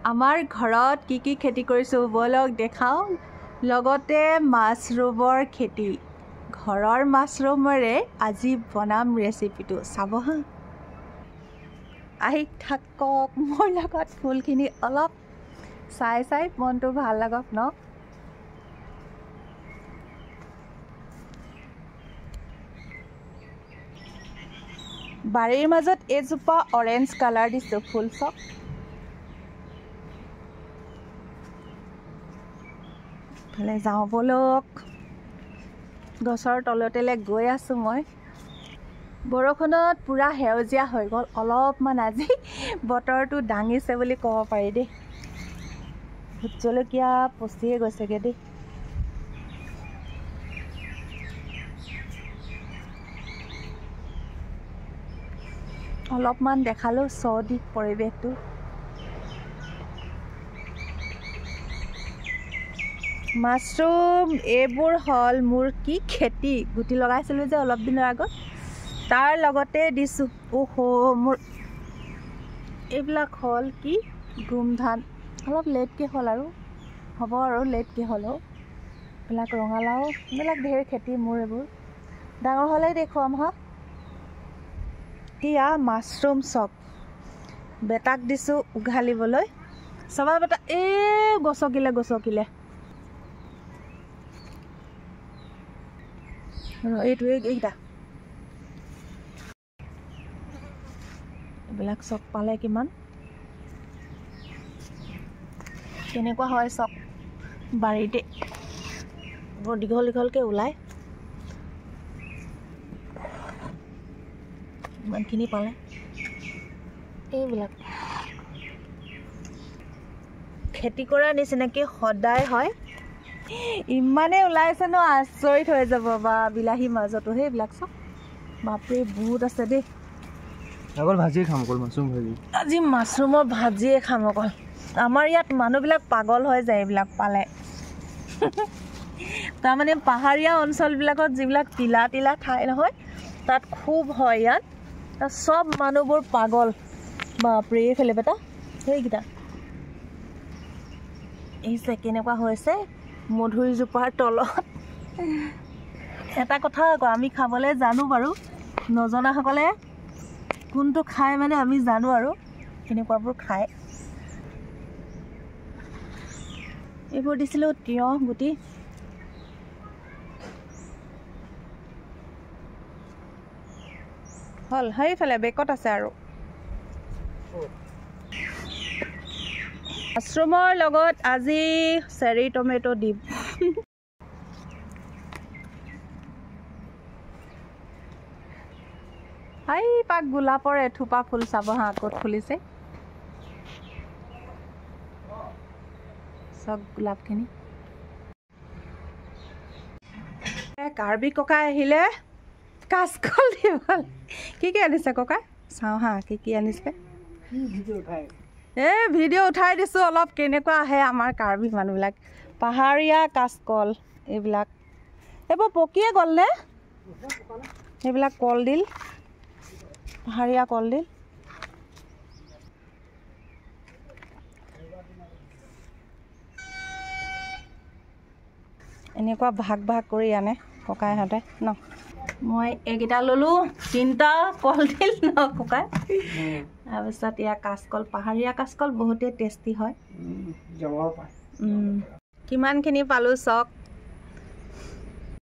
আমাৰ ঘৰত কি খেতি কৰিছোঁ বলক দেখাও লগতে মাছৰুমৰ খেতি ঘৰৰ মাছৰুমৰে আজি বনাম ৰেচিপিটো চাব হা আহি থাকক মোৰ লগত ফুলখিনি অলপ চাই মনটো ভাল লাগক ন বাৰীৰ মাজত এজোপা অৰেঞ্জ কালাৰ দিছোঁ ফুল চক ফালে যাওঁ বলক গছৰ তলতেলে গৈ আছোঁ মই বৰষুণত পুৰা সেউজীয়া হৈ গ'ল অলপমান আজি বতৰটো দাঙিছে বুলি ক'ব পাৰি দেই ভোট জলকীয়া পচিয়ে গৈছেগৈ দেই অলপমান দেখালোঁ চৌদিশ পৰিৱেশটো মাছৰুম এইবোৰ হ'ল মোৰ কি খেতি গুটি লগাইছিলোঁ যে অলপ দিনৰ আগত তাৰ লগতে দিছোঁ মোৰ এইবিলাক হ'ল কি গোমধান অলপ লেটকৈ হ'ল আৰু হ'ব আৰু লেটকৈ হ'লেও এইবিলাক ৰঙালাও এইবিলাক ঢেৰ খেতি মোৰ এইবোৰ ডাঙৰ হ'লেই দেখুৱাম হা এতিয়া মাছৰুম চক বেটাক দিছোঁ উঘালিবলৈ চবা বেটা গছকিলে এইকেইটা এইবিলাক চক পালে কিমান কেনেকুৱা হয় চক বাৰীতে বৰ দীঘলকৈ ওলায় ইমানখিনি পালে এইবিলাক খেতি কৰাৰ নিচিনাকৈ সদায় হয় ইমানে ওলাইছে ন আচৰিত হৈ যাব বা বিলাহী মাজতো সেইবিলাক চব বাপৰে বহুত আছে দেই অকল ভাজিয়ে খাম অকল মাছৰুম ভাজি আজি মাছৰুমৰ ভাজিয়ে খাম অকল আমাৰ ইয়াত মানুহবিলাক পাগল হৈ যায় এইবিলাক পালে তাৰমানে পাহাৰীয়া অঞ্চলবিলাকত যিবিলাক তিলা ঠাই নহয় তাত খুব হয় ইয়াত চব মানুহবোৰ পাগল বাপৰে এইফালে বেটা সেইকেইটা এই যে কেনেকুৱা হৈছে মধুৰিজোপাৰ তলত এটা কথা আকৌ আমি খাবলৈ জানো বাৰু নজনাসকলে কোনটো খায় মানে আমি জানো আৰু কেনেকুৱাবোৰ খায় এইবোৰ দিছিলোঁ তিয়ঁহ গুটি হ'ল সেইফালে বেকত আছে আৰু মাছৰুমৰ লগত আজি চেৰি টমেটো দিম পাক গোলাপৰ এথোপা ফুল চাব হা ক'ত ফুলিছে চব গোলাপখিনি কাৰ্বি ককাই আহিলে কাচকল দিব কি আনিছে ককাই চাওঁ হা কি আনিছে ভিডিঅ' উঠাই দিছোঁ অলপ কেনেকুৱা আহে আমাৰ কাৰ্বি মানুহবিলাক পাহাৰীয়া কাচকল এইবিলাক এইবোৰ পকিয়ে গ'ল নে সেইবিলাক কলডিল পাহাৰীয়া কলডিল এনেকুৱা ভাগ কৰি আনে ককাইহঁতে ন মই এইকেইটা ল'লোঁ 3টা কলডিল ন ককাই তাৰপিছত ইয়াৰ কাচকল পাহাৰীয়া কাচকল বহুতেই টেষ্টি হয় কিমানখিনি পালোঁ চক